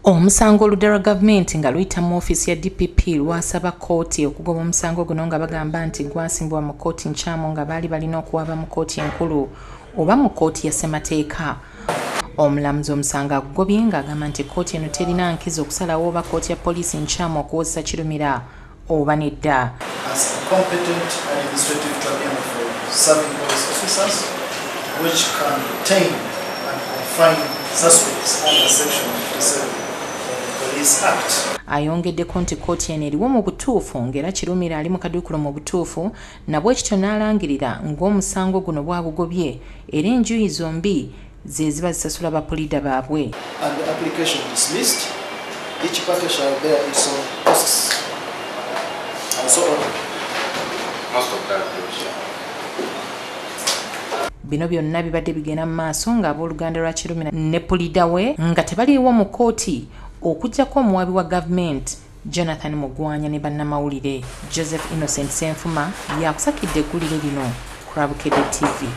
Omusango oludda gavumenti nga luyita mu ofisi ya DPP lwasaba kkooti okugoba omusango guno nga bagamba nti gwasimbwa mu kkooti nkyamu nga baali balina okuwaaba mu kkooti enkulu oba mu kkooti ya ssemateeka. Omulamuzi omusango agugobye ng'agamba nti kkooti eno terina nkizo okusalawo oba kkooti ya poliisi nkyamu okuwozesa Kirumira oba nedda. As a competent administrative tribunal for serving police officers, which can detain and confine suspects under section 57 of the Police Act. Ayongeddeko nti kkooti eno eriwo mu butuufu ng'era Kirumira ali mu kaduukulu mu butuufu nabwe kityo n'alangirira ng'omusango guno bwagugobye era enjuyi zombi ze ziba zisasula bapuliida baabwe. And the application dismissed, each party shall bear its own costs. And so on. Most of that Bino byonna bibadde bigenda mu maaso ng'abooluganda lwa Kirumira ne puliida we nga tebaliiwo mu kkooti okuggyako omuwaabi wa gavumenti Jonathan Mugwanya ne bannamawulire. Joseph Innocent Ssenfuma yakusakidde eggulire lino ku Bukedde TV.